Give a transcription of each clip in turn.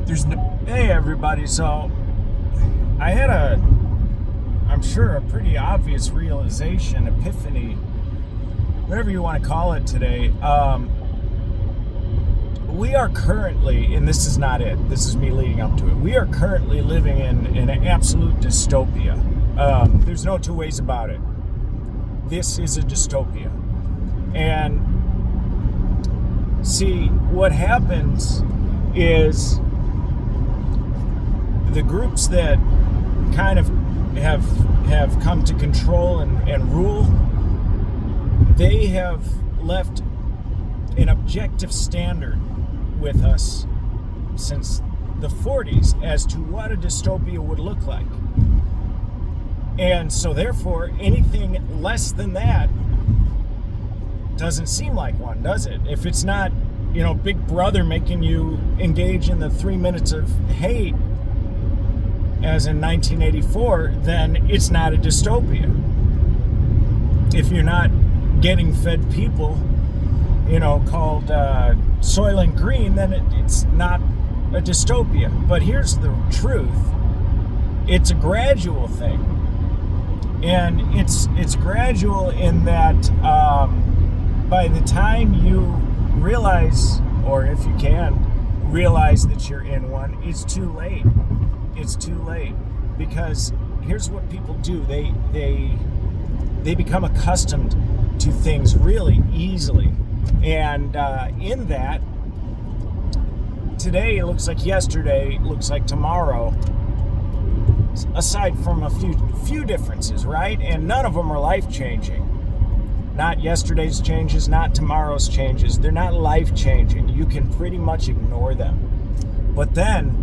Hey everybody, so I had I'm sure a pretty obvious realization, epiphany, whatever you want to call it today. We are currently, and this is not it, this is me leading up to it, we are currently living in an absolute dystopia. There's no two ways about it. This is a dystopia. And see, what happens is the groups that kind of have come to control and rule, they have left an objective standard with us since the 40s as to what a dystopia would look like. And so therefore, anything less than that doesn't seem like one, does it? If it's not, Big Brother making you engage in the 3 minutes of hate as in 1984, then it's not a dystopia. If you're not getting fed people, called Soylent Green, then it's not a dystopia. But here's the truth. It's a gradual thing. And it's gradual in that by the time you realize, or if you can, realize that you're in one, it's too late. It's too late. Because here's what people do. They become accustomed to things really easily. And in that, today looks like yesterday, looks like tomorrow, aside from a few differences, right? And none of them are life-changing. Not yesterday's changes, not tomorrow's changes. They're not life-changing. You can pretty much ignore them. But then,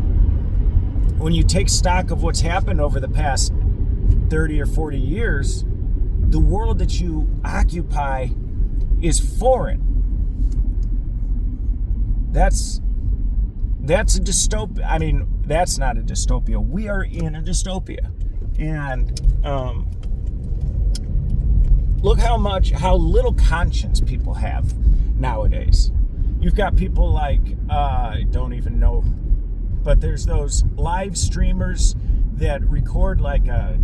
when you take stock of what's happened over the past 30 or 40 years, the world that you occupy is foreign. That's a dystopia. I mean, that's not a dystopia. We are in a dystopia. And look how little conscience people have nowadays. You've got people like, I don't even know, but there's those live streamers that record like a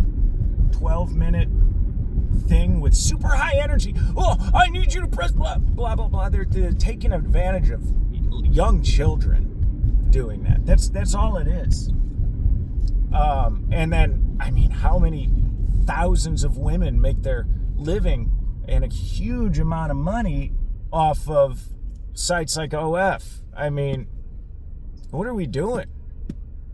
12-minute thing with super high energy. Oh, I need you to press blah, blah, blah, blah. They're taking advantage of young children doing that. That's all it is. And then, I mean, how many thousands of women make their living and a huge amount of money off of sites like OF? I mean, what are we doing?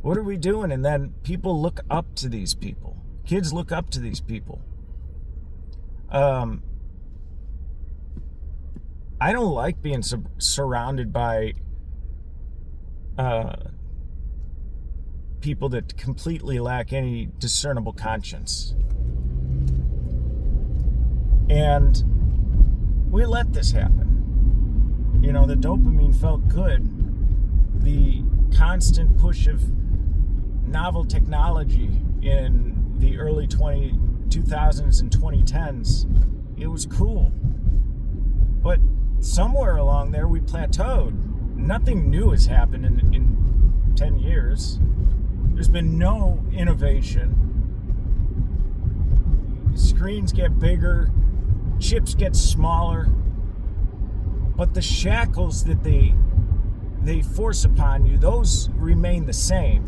What are we doing? And then people look up to these people. Kids look up to these people. I don't like being surrounded by people that completely lack any discernible conscience. And we let this happen. The dopamine felt good. The constant push of novel technology in the early 2000s and 2010s, it was cool. But somewhere along there, we plateaued. Nothing new has happened in 10 years. There's been no innovation. Screens get bigger, chips get smaller, but the shackles that they force upon you, those remain the same,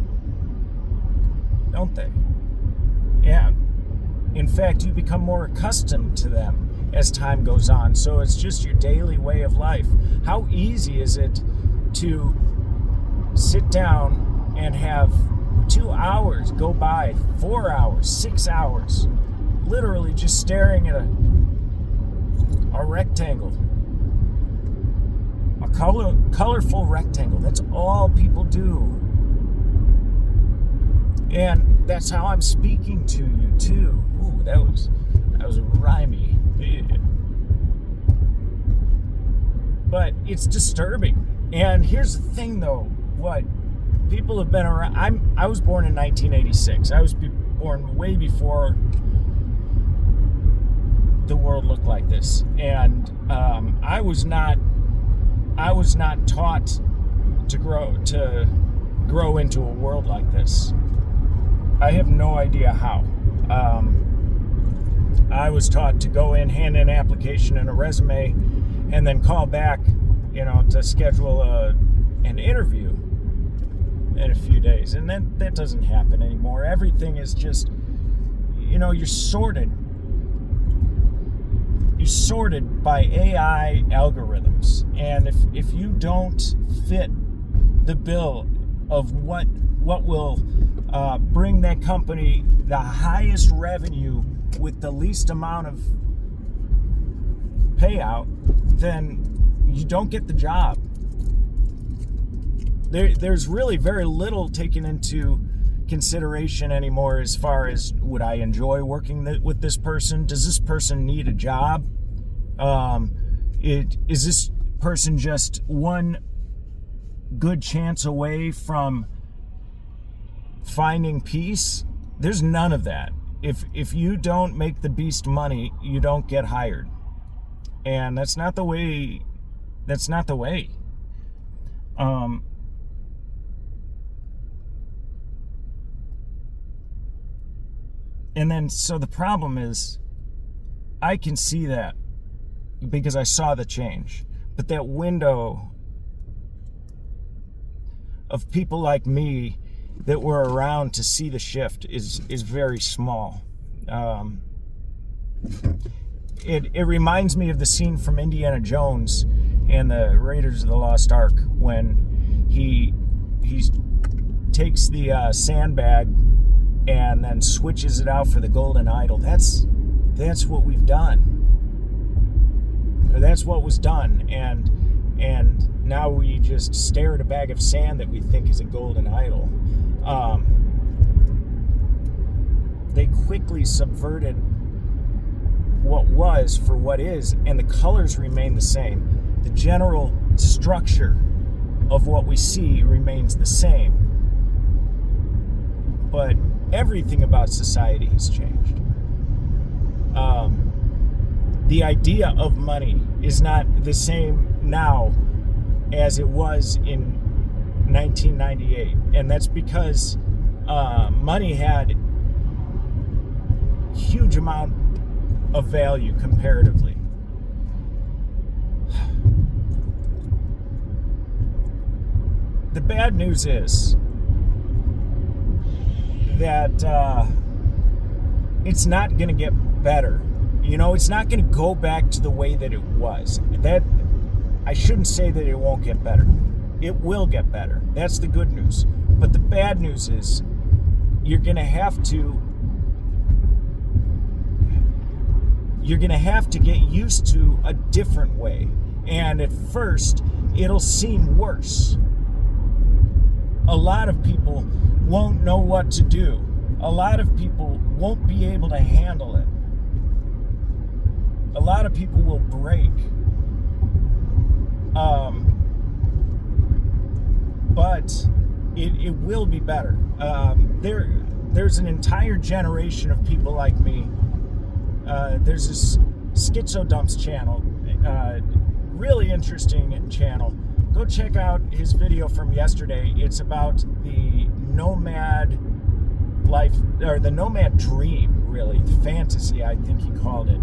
don't they? Yeah. In fact, you become more accustomed to them as time goes on. So it's just your daily way of life. How easy is it to sit down and have 2 hours go by, 4 hours, 6 hours, literally just staring at a rectangle, a colorful rectangle. That's all people do. And that's how I'm speaking to you too. Ooh, that was rhymey. But it's disturbing. And here's the thing though, what people have been around. I was born in 1986. I was born way before the world looked like this, and I was not taught to grow into a world like this. I have no idea how. I was taught to go in, hand in an application and a resume, and then call back, to schedule an interview in a few days. And that doesn't happen anymore. Everything is just, you're sorted. You're sorted by AI algorithms. And if you don't fit the bill of what will bring that company the highest revenue with the least amount of payout, then you don't get the job. There's really very little taken into consideration anymore as far as, would I enjoy working with this person? Does this person need a job? Is this person just one good chance away from finding peace? There's none of that. If you don't make the beast money, you don't get hired. And that's not the way. And then, so the problem is, I can see that because I saw the change. But that window of people like me that were around to see the shift is very small. It reminds me of the scene from Indiana Jones and the Raiders of the Lost Ark, when he takes the sandbag and then switches it out for the golden idol. That's what we've done. Or that's what was done, and now we just stare at a bag of sand that we think is a golden idol. They quickly subverted what was for what is, and the colors remain the same. The general structure of what we see remains the same. But everything about society has changed. The idea of money is not the same now as it was in 1998. And that's because money had huge amount of value comparatively. The bad news is that it's not going to get better. It's not going to go back to the way that it was. That I shouldn't say that it won't get better. It will get better. That's the good news. But the bad news is you're going to have to get used to a different way. And at first, it'll seem worse. A lot of people won't know what to do. A lot of people won't be able to handle it. A lot of people will break. But it will be better. There's an entire generation of people like me. There's this Schizodumps channel, really interesting channel. Go check out his video from yesterday. It's about the nomad life, or the nomad dream, really, fantasy, I think he called it,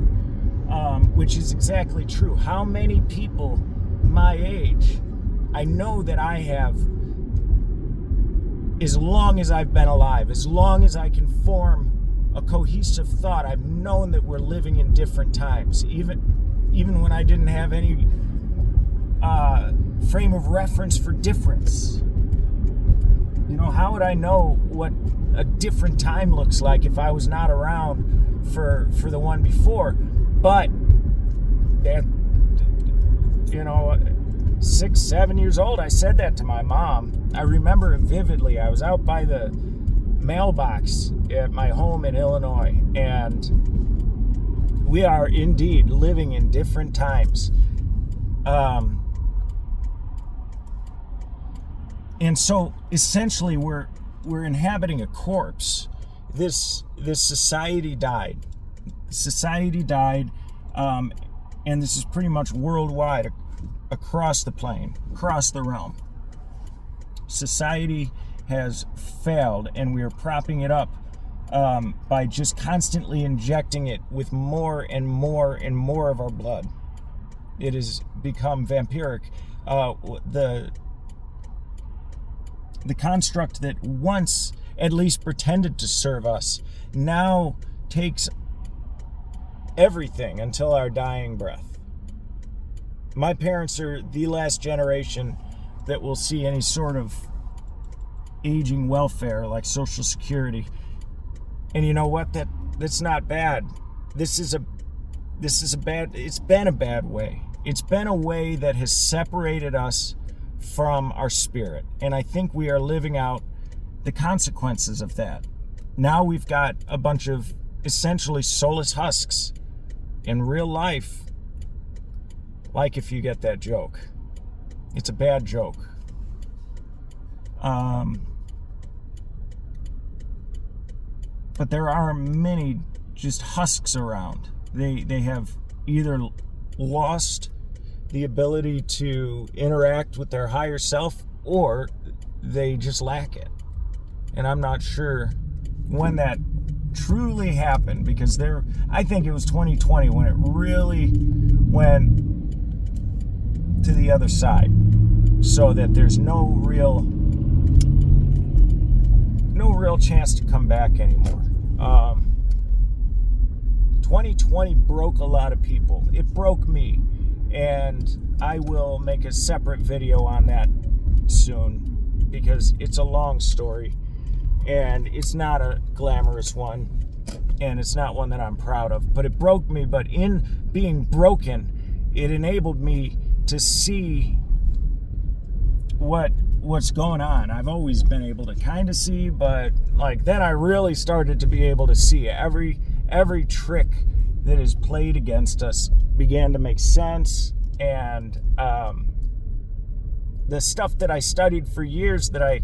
which is exactly true. How many people my age, I know that I have, as long as I've been alive, as long as I can form a cohesive thought, I've known that we're living in different times, even when I didn't have any frame of reference for difference. How would I know what a different time looks like if I was not around for the one before? But that, 6, 7 years old, I said that to my mom. I remember it vividly. I was out by the mailbox at my home in Illinois, and we are indeed living in different times. And so essentially we're inhabiting a corpse. This society died. And this is pretty much worldwide, across the plane, across the realm. Society has failed, and we are propping it up by just constantly injecting it with more and more and more of our blood. It has become vampiric. The construct that once at least pretended to serve us now takes everything until our dying breath. My parents are the last generation that will see any sort of aging welfare like Social Security. And you know what? That's not bad. It's been a bad way. It's been a way that has separated us from our spirit. And I think we are living out the consequences of that. Now we've got a bunch of essentially soulless husks in real life. Like, if you get that joke. It's a bad joke. But there are many just husks around. They have either lost the ability to interact with their higher self, or they just lack it. And I'm not sure when that truly happened, because I think it was 2020 when it really went to the other side, so that there's no real chance to come back anymore. 2020 broke a lot of people. It broke me, and I will make a separate video on that soon, because it's a long story, and it's not a glamorous one, and it's not one that I'm proud of. But it broke me. But in being broken, it enabled me to see what's going on. I've always been able to kind of see, but like then I really started to be able to see every trick that is played against us began to make sense. And the stuff that I studied for years that I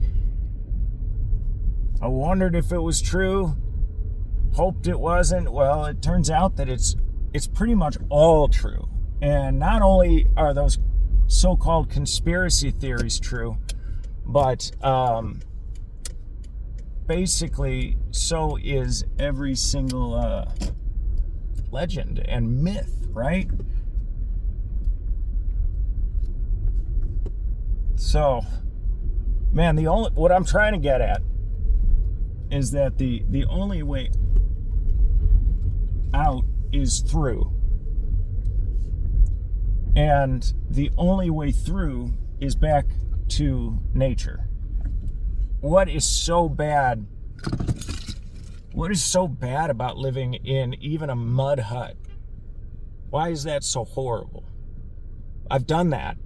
wondered if it was true, hoped it wasn't, well, it turns out that it's pretty much all true. And not only are those so-called conspiracy theories true, but basically so is every single legend and myth, right? So, man, what I'm trying to get at is that the only way out is through. And the only way through is back to nature. What is so bad about living in even a mud hut? Why is that so horrible? I've done that.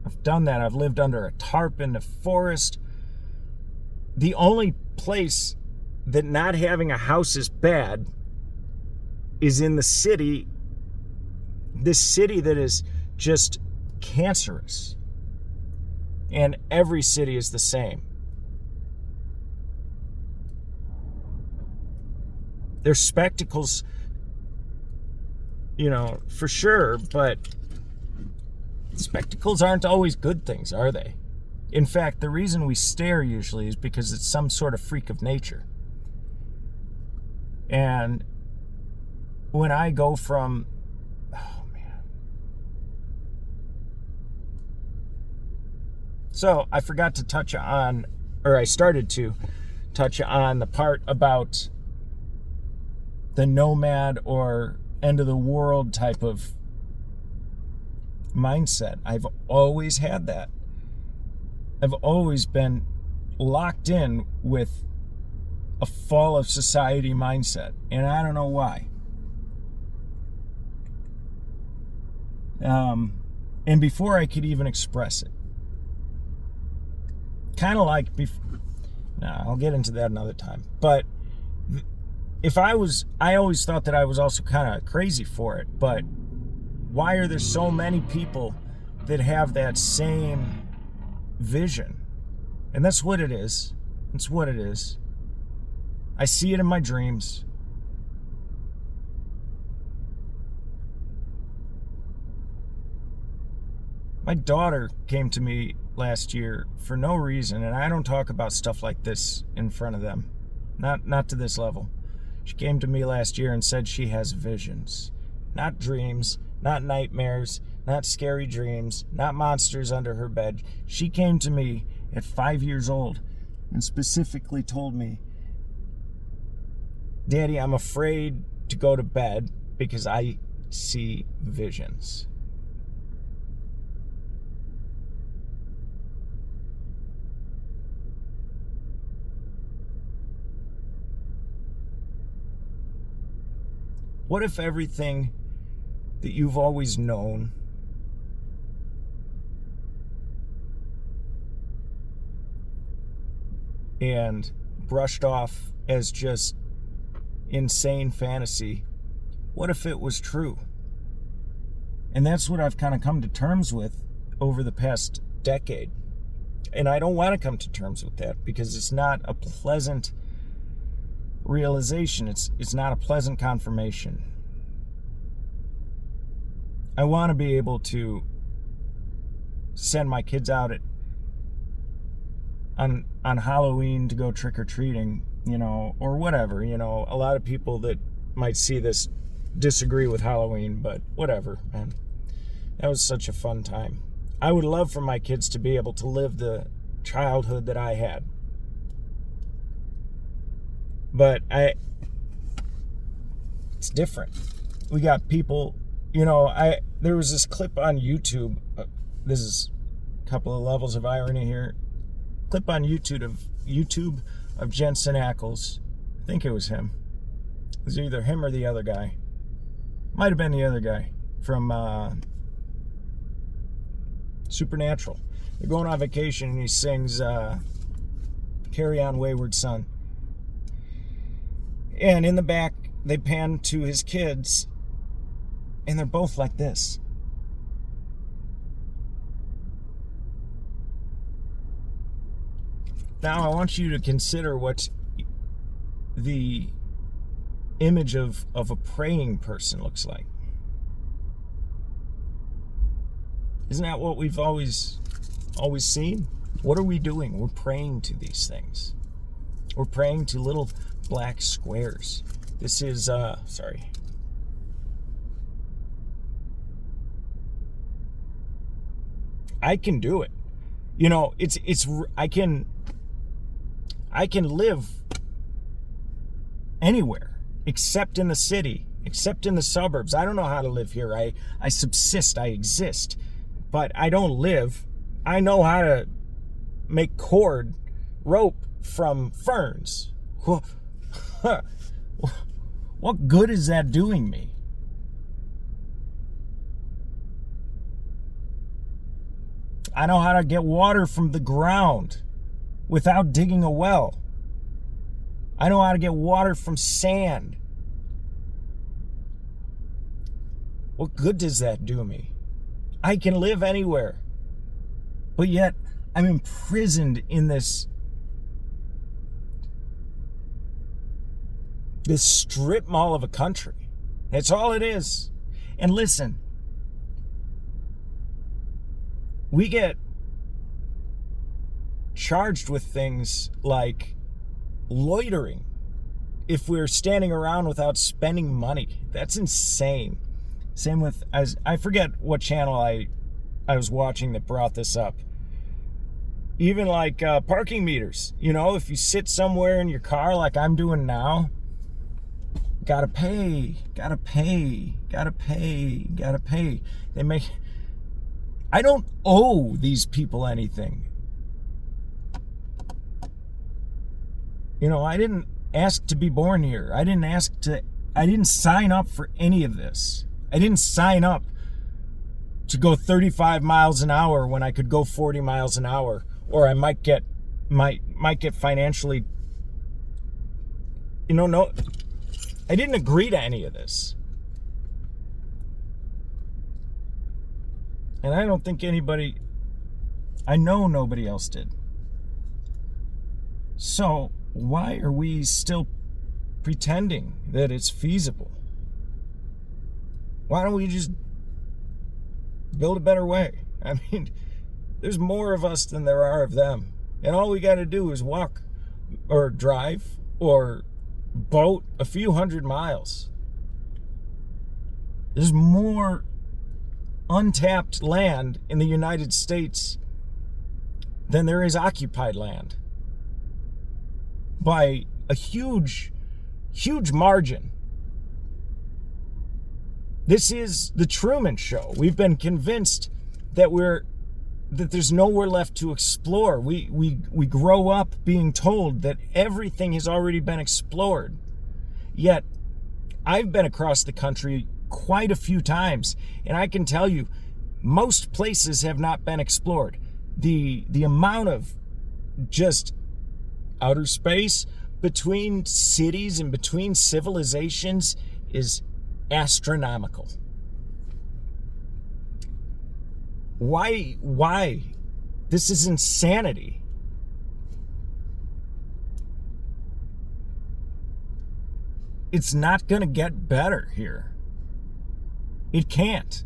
I've lived under a tarp in the forest. The only place that not having a house is bad is in the city. This city that is just cancerous. And every city is the same. There's spectacles, for sure, but spectacles aren't always good things, are they? In fact, the reason we stare usually is because it's some sort of freak of nature. And when I go from So I forgot to touch on, or I started to touch on the part about the nomad or end of the world type of mindset. I've always had that. I've always been locked in with a fall of society mindset, and I don't know why. And before I could even express it. Kind of like I'll get into that another time. But I always thought that I was also kind of crazy for it. But why are there so many people that have that same vision? And that's what it is. It's what it is. I see it in my dreams. My daughter came to me last year for no reason, and I don't talk about stuff like this in front of them. Not to this level. She came to me last year and said she has visions. Not dreams, not nightmares, not scary dreams, not monsters under her bed. She came to me at 5 years old and specifically told me, Daddy, I'm afraid to go to bed because I see visions. What if everything that you've always known and brushed off as just insane fantasy, what if it was true? And that's what I've kind of come to terms with over the past decade. And I don't want to come to terms with that because it's not a pleasant realization. It's not a pleasant confirmation. I want to be able to send my kids out on Halloween to go trick-or-treating, or whatever. A lot of people that might see this disagree with Halloween, but whatever, man. That was such a fun time. I would love for my kids to be able to live the childhood that I had. But it's different. We got people, there was this clip on YouTube. This is a couple of levels of irony here. Clip on YouTube of Jensen Ackles. I think it was him. It was either him or the other guy. Might have been the other guy from Supernatural. They're going on vacation and he sings Carry On Wayward Son. And in the back, they pan to his kids, and they're both like this. Now, I want you to consider what the image of a praying person looks like. Isn't that what we've always seen? What are we doing? We're praying to these things. We're praying to little black squares. This is sorry. I can do it. I can live anywhere except in the city, except in the suburbs. I don't know how to live here. I subsist, I exist, but I don't live. I know how to make rope from ferns. What good is that doing me? I know how to get water from the ground without digging a well. I know how to get water from sand. What good does that do me? I can live anywhere. But yet, I'm imprisoned in this strip mall of a country. That's all it is. And listen, we get charged with things like loitering if we're standing around without spending money. That's insane. Same with, I forget what channel I was watching that brought this up. Even like parking meters. If you sit somewhere in your car like I'm doing now, gotta pay. I don't owe these people anything. I didn't ask to be born here. I didn't sign up for any of this. I didn't sign up to go 35 miles an hour when I could go 40 miles an hour, or I might get financially, no, I didn't agree to any of this. And I don't think I know nobody else did. So why are we still pretending that it's feasible? Why don't we just build a better way? I mean, there's more of us than there are of them. And all we got to do is walk or drive or boat a few hundred miles. There's more untapped land in the United States than there is occupied land. By a huge, huge margin. This is the Truman Show. We've been convinced that there's nowhere left to explore. We grow up being told that everything has already been explored. Yet, I've been across the country quite a few times, and I can tell you, most places have not been explored. The amount of just outer space between cities and between civilizations is astronomical. Why? This is insanity. It's not going to get better here. It can't.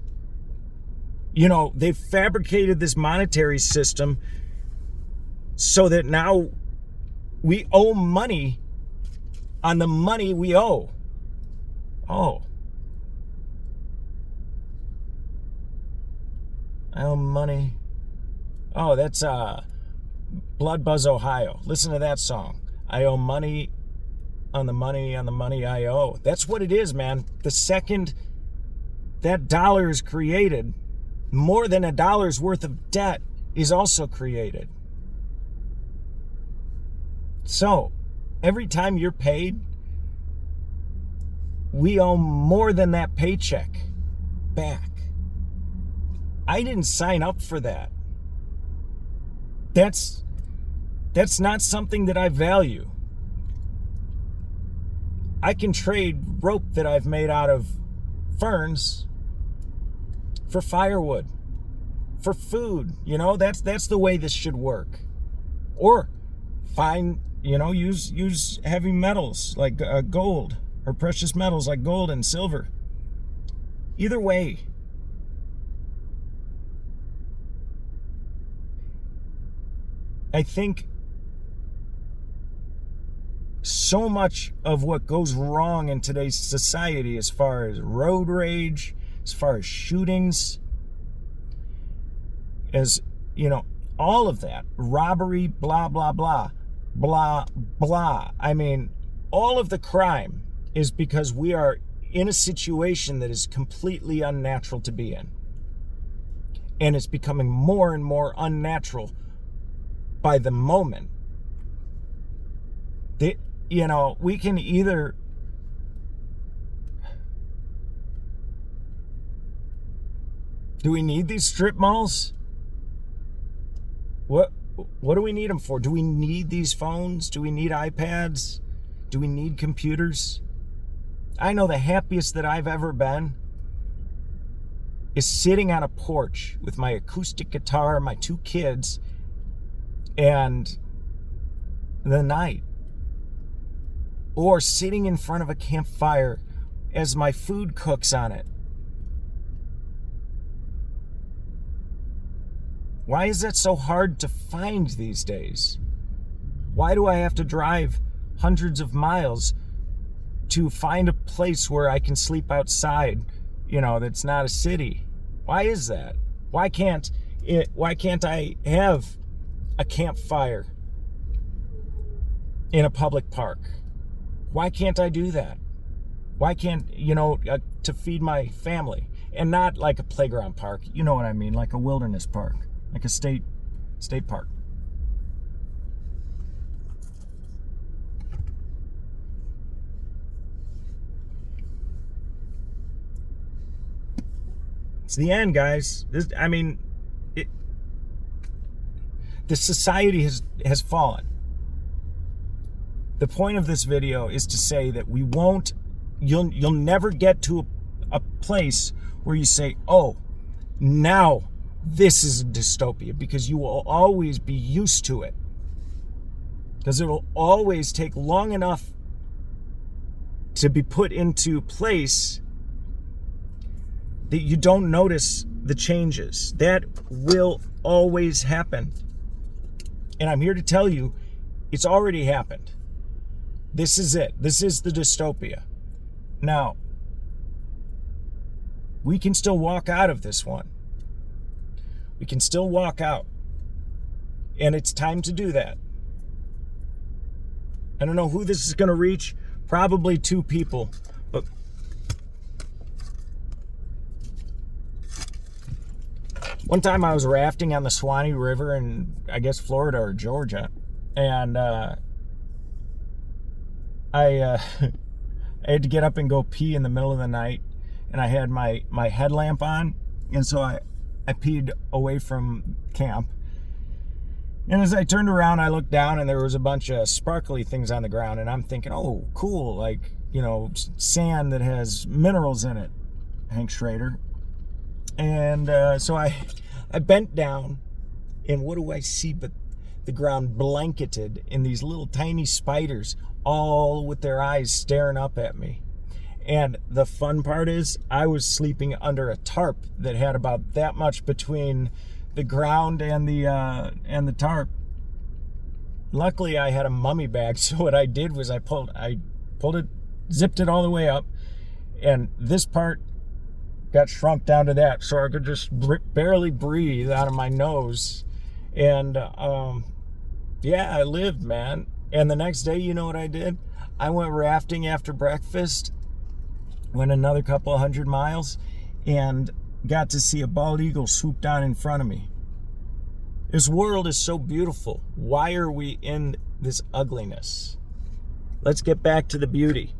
You know, they've fabricated this monetary system so that now we owe money on the money we owe. Oh. I owe money. Oh, that's Blood Buzz, Ohio. Listen to that song. I owe money on the money I owe. That's what it is, man. The second that dollar is created, more than a dollar's worth of debt is also created. So, every time you're paid, we owe more than that paycheck back. I didn't sign up for that. That's not something that I value. I can trade rope that I've made out of ferns for firewood, for food. You know, that's the way this should work. Or find, use heavy metals like gold, or precious metals like gold and silver. Either way. I think so much of what goes wrong in today's society, as far as road rage, as far as shootings, as, all of that, robbery, blah, blah, blah, blah, blah. I mean, all of the crime is because we are in a situation that is completely unnatural to be in. And it's becoming more and more unnatural by the moment. We can either do we need these strip malls? What do we need them for? Do we need these phones? Do we need iPads? Do we need computers? I know the happiest that I've ever been is sitting on a porch with my acoustic guitar, my 2 kids, and the night. Or sitting in front of a campfire as my food cooks on it. Why is that so hard to find these days? Why do I have to drive hundreds of miles to find a place where I can sleep outside, that's not a city? Why is that? Why can't I have a campfire in a public park? Why can't I do that? Why can't, to feed my family, and not like a playground park, you know what I mean, like a wilderness park, like a state park. It's the end, guys. The society has fallen. The point of this video is to say that you'll never get to a place where you say, oh, now this is a dystopia, because you will always be used to it. Because it will always take long enough to be put into place that you don't notice the changes. That will always happen. And I'm here to tell you, it's already happened. This is it. This is the dystopia. Now, we can still walk out of this one. We can still walk out. And it's time to do that. I don't know who this is going to reach. Probably 2 people. But one time I was rafting on the Suwannee River in, I guess, Florida or Georgia. And I had to get up and go pee in the middle of the night. And I had my headlamp on. And so I peed away from camp. And as I turned around, I looked down and there was a bunch of sparkly things on the ground. And I'm thinking, oh, cool. Like, you know, sand that has minerals in it, Hank Schrader. And so I bent down, and what do I see but the ground blanketed in these little tiny spiders, all with their eyes staring up at me. And the fun part is I was sleeping under a tarp that had about that much between the ground and the tarp. Luckily, I had a mummy bag, so what I did was I pulled it, zipped it all the way up, and this part got shrunk down to that, so I could just barely breathe out of my nose. And yeah, I lived, man. And the next day, you know what I did? I went rafting after breakfast, went another couple of 100 miles, and got to see a bald eagle swoop down in front of me. This world is so beautiful. Why are we in this ugliness? Let's get back to the beauty.